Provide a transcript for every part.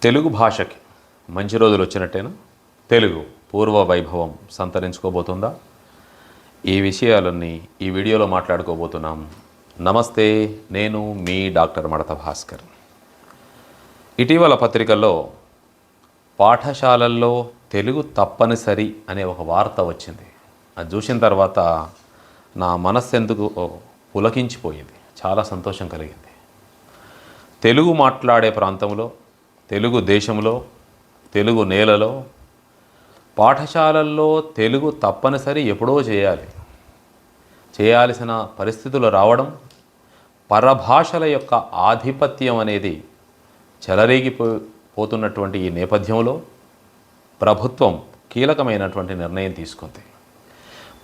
తెలుగు భాషకి మంచి రోజులు వచ్చినట్టేనా? తెలుగు పూర్వ వైభవం సంతరించుకోబోతుందా? ఈ విషయాలన్నీ ఈ వీడియోలో మాట్లాడుకోబోతున్నాం. నమస్తే, నేను మీ డాక్టర్ మడత భాస్కర్. ఇటీవల పత్రికల్లో పాఠశాలల్లో తెలుగు తప్పనిసరి అనే ఒక వార్త వచ్చింది. అది చూసిన తర్వాత నా మనస్సు ఎందుకు పులకించిపోయింది. చాలా సంతోషం కలిగింది. తెలుగు మాట్లాడే ప్రాంతంలో, తెలుగు దేశంలో, తెలుగు నేలలో పాఠశాలల్లో తెలుగు తప్పనిసరి ఎప్పుడో చేయాల్సిన పరిస్థితులు రావడం, పరభాషల యొక్క ఆధిపత్యం అనేది చెలరేగిపోతున్నటువంటి ఈ నేపథ్యంలో ప్రభుత్వం కీలకమైనటువంటి నిర్ణయం తీసుకుంది.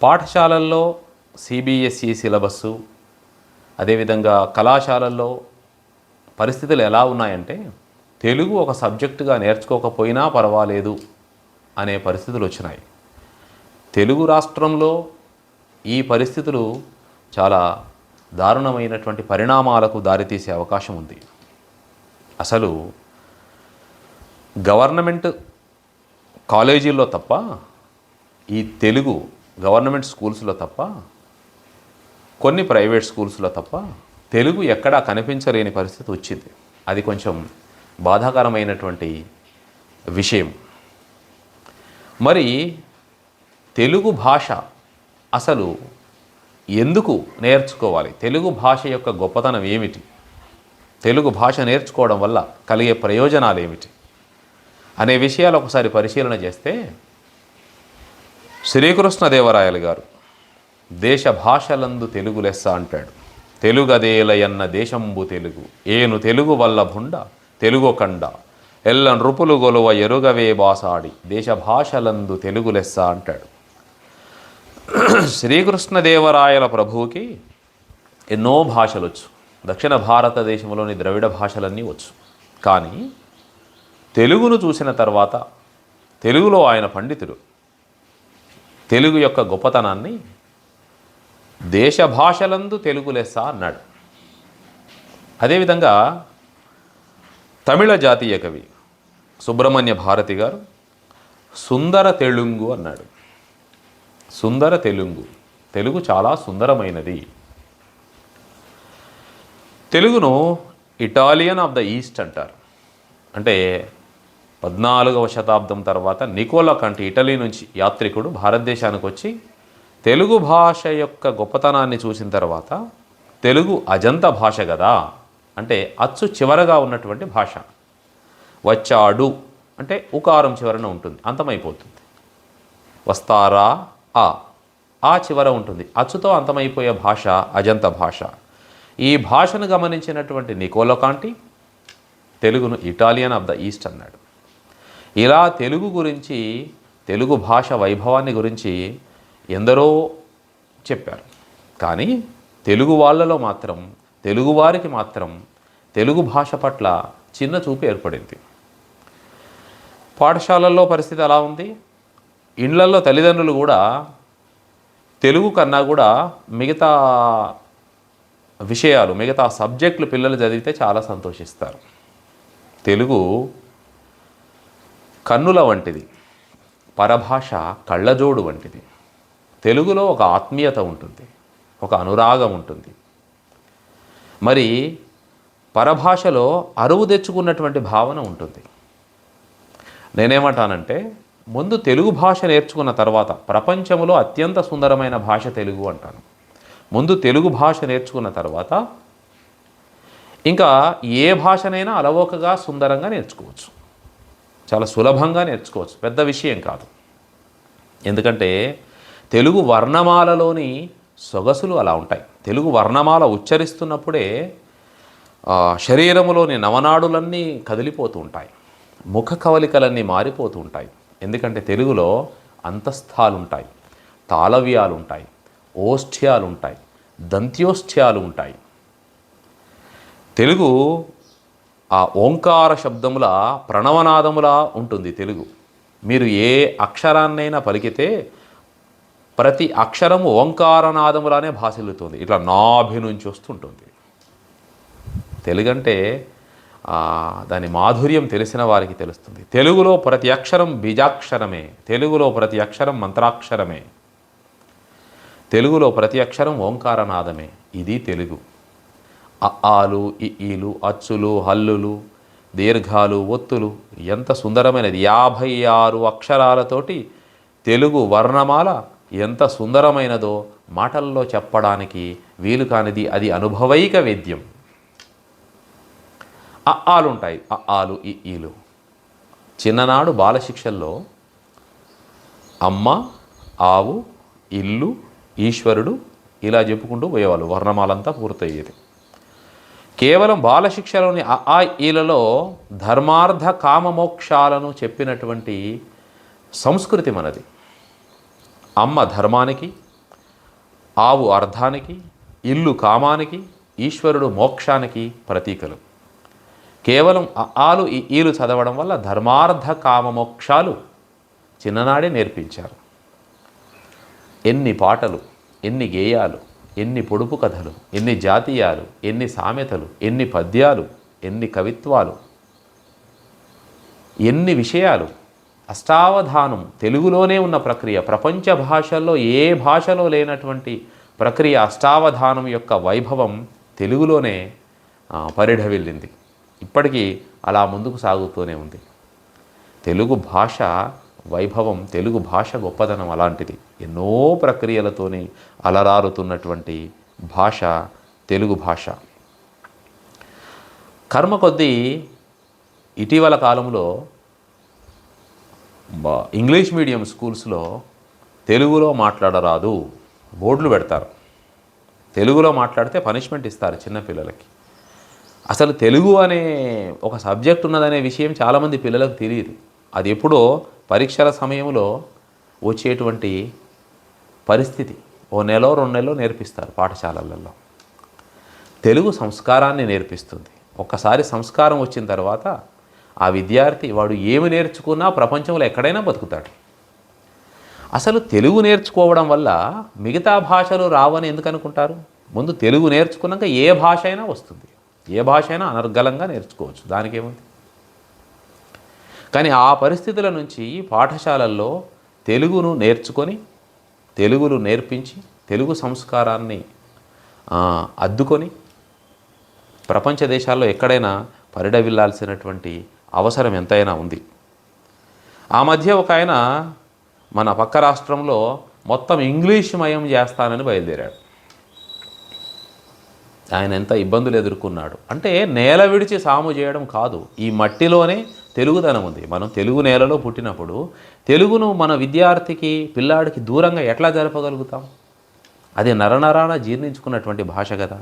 పాఠశాలల్లో సిబిఎస్ఈ సిలబస్సు, అదేవిధంగా కళాశాలల్లో పరిస్థితులు ఎలా ఉన్నాయంటే తెలుగు ఒక సబ్జెక్టుగా నేర్చుకోకపోయినా పర్వాలేదు అనే పరిస్థితులు వచ్చినాయి. తెలుగు రాష్ట్రంలో ఈ పరిస్థితులు చాలా దారుణమైనటువంటి పరిణామాలకు దారితీసే అవకాశం ఉంది. అసలు గవర్నమెంట్ కాలేజీల్లో తప్ప, ఈ తెలుగు గవర్నమెంట్ స్కూల్స్లో తప్ప, కొన్ని ప్రైవేట్ స్కూల్స్లో తప్ప తెలుగు ఎక్కడా కనిపించలేని పరిస్థితి వచ్చింది. అది కొంచెం బాధాకరమైనటువంటి విషయం. మరి తెలుగు భాష అసలు ఎందుకు నేర్చుకోవాలి? తెలుగు భాష యొక్క గొప్పతనం ఏమిటి? తెలుగు భాష నేర్చుకోవడం వల్ల కలిగే ప్రయోజనాలు ఏమిటి అనే విషయాలు ఒకసారి పరిశీలన చేస్తే, శ్రీకృష్ణదేవరాయలు గారు దేశ భాషలందు తెలుగు లెస్స అంటాడు. తెలుగదేలయన్న దేశంబు తెలుగు, ఏను తెలుగు వల్లభుండ తెలుగు కండ, ఎల్ల నృపులు గొలువ ఎరుగవే బాసాడి, దేశ భాషలందు తెలుగు లెస్స అంటాడు. శ్రీకృష్ణదేవరాయల ప్రభువుకి ఎన్నో భాషలు వచ్చు. దక్షిణ భారతదేశంలోని ద్రవిడ భాషలన్నీ వచ్చు. కానీ తెలుగును చూసిన తర్వాత, తెలుగులో ఆయన పండితుడు, తెలుగు యొక్క గొప్పతనాన్ని దేశ భాషలందు తెలుగు లెస్స అన్నాడు. అదేవిధంగా తమిళ జాతీయ కవి సుబ్రహ్మణ్య భారతి గారు సుందర తెలుగు అన్నాడు. సుందర తెలుగు, తెలుగు చాలా సుందరమైనది. తెలుగును ఇటాలియన్ ఆఫ్ ద ఈస్ట్ అంటారు. అంటే 14వ శతాబ్దం తర్వాత నికోలా కంటి ఇటలీ నుంచి యాత్రికుడు భారతదేశానికి వచ్చి తెలుగు భాష యొక్క గొప్పతనాన్ని చూసిన తర్వాత, తెలుగు అజంత భాష కదా, అంటే అచ్చు చివరగా ఉన్నటువంటి భాష. వచ్చాడు అంటే ఉకారం చివరన ఉంటుంది, అంతమైపోతుంది. వస్తారా ఆ చివర ఉంటుంది. అచ్చుతో అంతమైపోయే భాష అజంత భాష. ఈ భాషను గమనించినటువంటి నికోలో కాంటి తెలుగును ఇటాలియన్ ఆఫ్ ద ఈస్ట్ అన్నాడు. ఇలా తెలుగు గురించి, తెలుగు భాష వైభవాన్ని గురించి ఎందరో చెప్పారు. కానీ తెలుగు వాళ్ళలో మాత్రం, తెలుగువారికి మాత్రం తెలుగు భాష పట్ల చిన్న చూపు ఏర్పడింది. పాఠశాలల్లో పరిస్థితి ఎలా ఉంది? ఇండ్లల్లో తల్లిదండ్రులు కూడా తెలుగు కన్నా కూడా మిగతా విషయాలు, మిగతా సబ్జెక్టులు పిల్లలు చదివితే చాలా సంతోషిస్తారు. తెలుగు కన్నుల వంటిది, పరభాష కళ్ళజోడు వంటిది. తెలుగులో ఒక ఆత్మీయత ఉంటుంది, ఒక అనురాగం ఉంటుంది. మరి పరభాషలో అరువు తెచ్చుకున్నటువంటి భావన ఉంటుంది. నేనేమంటానంటే, ముందు తెలుగు భాష నేర్చుకున్న తర్వాత ప్రపంచంలో అత్యంత సుందరమైన భాష తెలుగు అంటాను. ముందు తెలుగు భాష నేర్చుకున్న తర్వాత ఇంకా ఏ భాషనైనా అలవోకగా సుందరంగా నేర్చుకోవచ్చు, చాలా సులభంగా నేర్చుకోవచ్చు, పెద్ద విషయం కాదు. ఎందుకంటే తెలుగు వర్ణమాలలోని సొగసులు అలా ఉంటాయి. తెలుగు వర్ణమాల ఉచ్చరిస్తున్నప్పుడే శరీరములోని నవనాడులన్నీ కదిలిపోతూ ఉంటాయి, ముఖ కవలికలన్నీ మారిపోతూ ఉంటాయి. ఎందుకంటే తెలుగులో అంతస్థాలు ఉంటాయి, తాళవ్యాలు ఉంటాయి, ఓష్ఠ్యాలు ఉంటాయి, దంత్యోష్ఠ్యాలు ఉంటాయి. తెలుగు ఆ ఓంకార శబ్దముల ప్రణవనాదములా ఉంటుంది తెలుగు. మీరు ఏ అక్షరాన్నైనా పలికితే ప్రతి అక్షరము ఓంకారనాదములానే భాసిల్లుతుంది. ఇట్లా నాభి నుంచి వస్తుంటుంది. తెలుగంటే దాని మాధుర్యం తెలిసిన వారికి తెలుస్తుంది. తెలుగులో ప్రతి అక్షరం బీజాక్షరమే, తెలుగులో ప్రతి అక్షరం మంత్రాక్షరమే, తెలుగులో ప్రతి అక్షరం ఓంకారనాదమే. ఇది తెలుగు. ఆలు, ఈలు, అచ్చులు, హల్లులు, దీర్ఘాలు, ఒత్తులు ఎంత సుందరమైనది. 56 అక్షరాలతోటి తెలుగు వర్ణమాల ఎంత సుందరమైనదో మాటల్లో చెప్పడానికి వీలు కానిది. అది అనుభవైక వేద్యం. ఆలు ఉంటాయి, ఆలు, ఈలు. చిన్ననాడు బాలశిక్షల్లో అమ్మ, ఆవు, ఇల్లు, ఈశ్వరుడు ఇలా చెప్పుకుంటూ పోయేవాళ్ళు. వర్ణమాలంతా పూర్తయ్యేది. కేవలం బాలశిక్షలోని ఈలలో ధర్మార్థ కామమోక్షాలను చెప్పినటువంటి సంస్కృతి మనది. అమ్మ ధర్మానికి, ఆవు అర్థానికి, ఇల్లు కామానికి, ఈశ్వరుడు మోక్షానికి ప్రతీకలు. కేవలం ఆలు, ఈలు చదవడం వల్ల ధర్మార్థ కామమోక్షాలు చిన్ననాడే నేర్పించారు. ఎన్ని పాటలు, ఎన్ని గేయాలు, ఎన్ని పొడుపు కథలు, ఎన్ని జాతీయాలు, ఎన్ని సామెతలు, ఎన్ని పద్యాలు, ఎన్ని కవిత్వాలు, ఎన్ని విషయాలు. అష్టావధానం తెలుగులోనే ఉన్న ప్రక్రియ. ప్రపంచ భాషల్లో ఏ భాషలో లేనటువంటి ప్రక్రియ. అష్టావధానం యొక్క వైభవం తెలుగులోనే పరిఢవిల్లింది. ఇప్పటికీ అలా ముందుకు సాగుతూనే ఉంది. తెలుగు భాష వైభవం, తెలుగు భాష గొప్పదనం అలాంటిది. ఎన్నో ప్రక్రియలతోని అలరారుతున్నటువంటి భాష తెలుగు భాష. కర్మ కొద్దీ ఇటీవల కాలంలో ఇంగ్లీష్ మీడియం స్కూల్స్లో తెలుగులో మాట్లాడరాదు బోర్డులు పెడతారు. తెలుగులో మాట్లాడితే పనిష్మెంట్ ఇస్తారు చిన్నపిల్లలకి. అసలు తెలుగు అనే ఒక సబ్జెక్ట్ ఉన్నదనే విషయం చాలామంది పిల్లలకు తెలియదు. అది ఎప్పుడో పరీక్షల సమయంలో వచ్చేటువంటి పరిస్థితి. 1 నెల 2 నెలలో నేర్పిస్తారు పాఠశాలలలో. తెలుగు సంస్కారాన్ని నేర్పిస్తుంది. ఒక్కసారి సంస్కారం వచ్చిన తర్వాత ఆ విద్యార్థి వాడు ఏమి నేర్చుకున్నా ప్రపంచంలో ఎక్కడైనా బతుకుతాడు. అసలు తెలుగు నేర్చుకోవడం వల్ల మిగతా భాషలు రావని ఎందుకు అనుకుంటారు? ముందు తెలుగు నేర్చుకున్నాక ఏ భాష అయినా వస్తుంది. ఏ భాష అయినా అనర్గళంగా నేర్చుకోవచ్చు, దానికేముంది. కానీ ఆ పరిస్థితుల నుంచి పాఠశాలల్లో తెలుగును నేర్చుకొని, తెలుగును నేర్పించి, తెలుగు సంస్కారాన్ని అద్దుకొని ప్రపంచ దేశాల్లో ఎక్కడైనా పరిడవిల్లాల్సినటువంటి అవసరం ఎంతైనా ఉంది. ఆ మధ్య ఒక ఆయన మన పక్క రాష్ట్రంలో మొత్తం ఇంగ్లీష్మయం చేస్తానని బయలుదేరాడు. ఆయన ఎంత ఇబ్బందులు ఎదుర్కొన్నాడు అంటే, నేల విడిచి సాము చేయడం కాదు, ఈ మట్టిలోనే తెలుగుదనం ఉంది. మనం తెలుగు నేలలో పుట్టినప్పుడు తెలుగును మన విద్యార్థికి, పిల్లాడికి దూరంగా ఎట్లా జరపగలుగుతాం? అది నరనరాన జీర్ణించుకున్నటువంటి భాష కదా.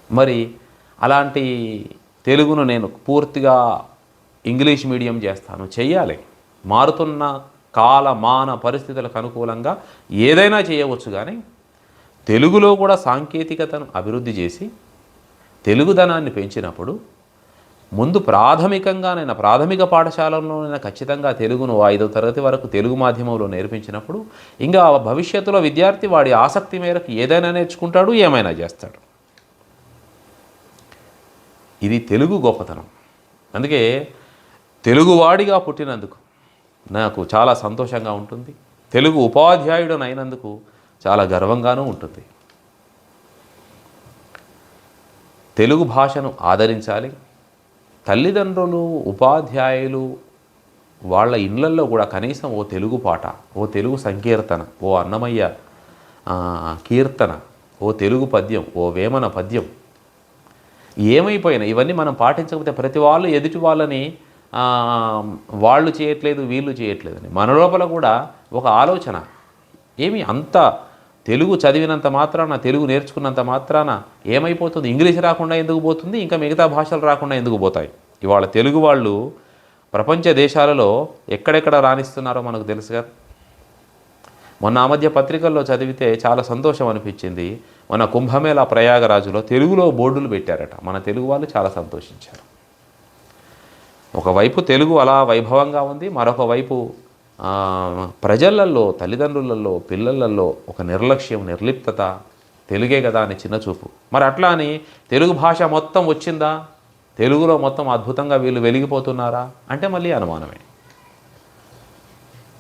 మరి అలాంటి తెలుగును నేను పూర్తిగా ఇంగ్లీష్ మీడియం చేస్తాను, చెయ్యాలి. మారుతున్న కాలమాన పరిస్థితులకు అనుకూలంగా ఏదైనా చేయవచ్చు. కానీ తెలుగులో కూడా సాంకేతికతను అభివృద్ధి చేసి తెలుగుదనాన్ని పెంచినప్పుడు ముందు ప్రాథమికంగానైనా, ప్రాథమిక పాఠశాలలోనైనా ఖచ్చితంగా తెలుగును 5వ తరగతి వరకు తెలుగు మాధ్యమంలో నేర్పించినప్పుడు ఇంకా భవిష్యత్తులో విద్యార్థి వాడి ఆసక్తి మేరకు ఏదైనా నేర్చుకుంటాడు, ఏమైనా చేస్తాడు. ఇది తెలుగు గొప్పతనం. అందుకే తెలుగువాడిగా పుట్టినందుకు నాకు చాలా సంతోషంగా ఉంటుంది. తెలుగు ఉపాధ్యాయుడనైనందుకు చాలా గర్వంగానూ ఉంటుంది. తెలుగు భాషను ఆదరించాలి. తల్లిదండ్రులు, ఉపాధ్యాయులు వాళ్ళ ఇళ్ళల్లో కూడా కనీసం ఓ తెలుగు పాట, ఓ తెలుగు సంకీర్తన, ఓ అన్నమయ్య కీర్తన, ఓ తెలుగు పద్యం, ఓ వేమన పద్యం ఏమైపోయినా ఇవన్నీ మనం పాటించకపోతే ప్రతి వాళ్ళు ఎదుటి వాళ్ళని వాళ్ళు చేయట్లేదు, వీళ్ళు చేయట్లేదని మన లోపల కూడా ఒక ఆలోచన. ఏమి అంత తెలుగు చదివినంత మాత్రాన, తెలుగు నేర్చుకున్నంత మాత్రాన ఏమైపోతుంది? ఇంగ్లీష్ రాకుండా ఎందుకు పోతుంది? ఇంకా మిగతా భాషలు రాకుండా ఎందుకు పోతాయి? ఇవాళ తెలుగు వాళ్ళు ప్రపంచ దేశాలలో ఎక్కడెక్కడ రాణిస్తున్నారో మనకు తెలుసు కదా. మొన్న ఆ మధ్య పత్రికల్లో చదివితే చాలా సంతోషం అనిపించింది. మన కుంభమేళా ప్రయాగరాజులో తెలుగులో బోర్డులు పెట్టారట. మన తెలుగు వాళ్ళు చాలా సంతోషించారు. ఒకవైపు తెలుగు అలా వైభవంగా ఉంది, మరొక వైపు ప్రజలల్లో, తల్లిదండ్రులలో, పిల్లలలో ఒక నిర్లక్ష్యం, నిర్లిప్తత తెలుగే కదా అని చిన్న చూపు. మరి అట్లా అని తెలుగు భాష మొత్తం వచ్చిందా, తెలుగులో మొత్తం అద్భుతంగా వీళ్ళు వెలిగిపోతున్నారా అంటే మళ్ళీ అనుమానమే.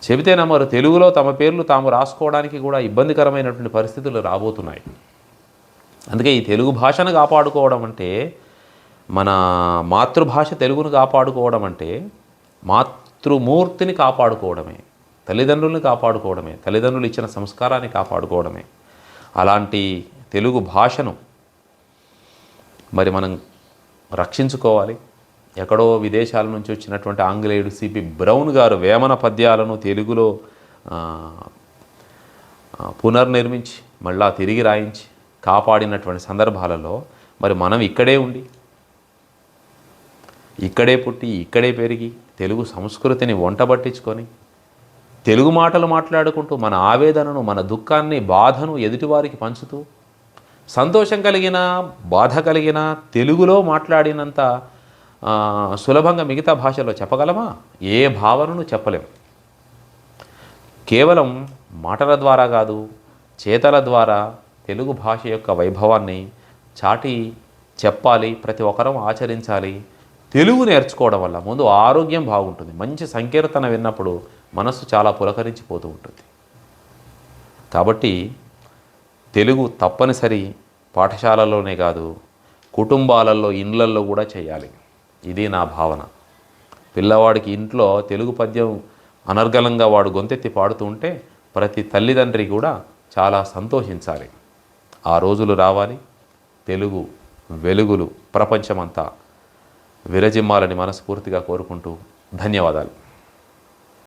చెబితే నమ్మరు. తెలుగులో తమ పేర్లు తాము రాసుకోవడానికి కూడా ఇబ్బందికరమైనటువంటి పరిస్థితులు రాబోతున్నాయి. అందుకే ఈ తెలుగు భాషను కాపాడుకోవడం అంటే, మన మాతృభాష తెలుగును కాపాడుకోవడం అంటే మాతృమూర్తిని కాపాడుకోవడమే, తల్లిదండ్రుల్ని కాపాడుకోవడమే, తల్లిదండ్రులు ఇచ్చిన సంస్కారాన్ని కాపాడుకోవడమే. అలాంటి తెలుగు భాషను మరి మనం రక్షించుకోవాలి. ఎక్కడో విదేశాల నుంచి వచ్చినటువంటి ఆంగ్లేయుడు సిపి బ్రౌన్ గారు వేమన పద్యాలను తెలుగులో పునర్నిర్మించి మళ్ళా తిరిగి రాయించి కాపాడినటువంటి సందర్భాలలో మరి మనం ఇక్కడే ఉండి, ఇక్కడే పుట్టి, ఇక్కడే పెరిగి తెలుగు సంస్కృతిని వంటబట్టించుకొని తెలుగు మాటలు మాట్లాడుకుంటూ మన ఆవేదనను, మన దుఃఖాన్ని, బాధను ఎదుటివారికి పంచుతూ సంతోషం కలిగిన, బాధ కలిగిన తెలుగులో మాట్లాడినంత సులభంగా మిగతా భాషలో చెప్పగలమా? ఏ భావనను చెప్పలేం. కేవలం మాటల ద్వారా కాదు, చేతల ద్వారా తెలుగు భాష యొక్క వైభవాన్ని చాటి చెప్పాలి, ప్రతి ఒక్కరం ఆచరించాలి. తెలుగు నేర్చుకోవడం వల్ల ముందు ఆరోగ్యం బాగుంటుంది. మంచి సంకీర్తన విన్నప్పుడు మనస్సు చాలా పులకరించిపోతూ ఉంటుంది. కాబట్టి తెలుగు తప్పనిసరి పాఠశాలలోనే కాదు, కుటుంబాలలో, ఇండ్లల్లో కూడా చేయాలి. ఇది నా భావన. పిల్లవాడికి ఇంట్లో తెలుగు పద్యం అనర్గళంగా వాడు గొంతెత్తి పాడుతూ ఉంటే ప్రతి తల్లిదండ్రి కూడా చాలా సంతోషించాలి. ఆ రోజులు రావాలి. తెలుగు వెలుగులు ప్రపంచమంతా విరజిమ్మాలని మనస్ఫూర్తిగా కోరుకుంటూ ధన్యవాదాలు.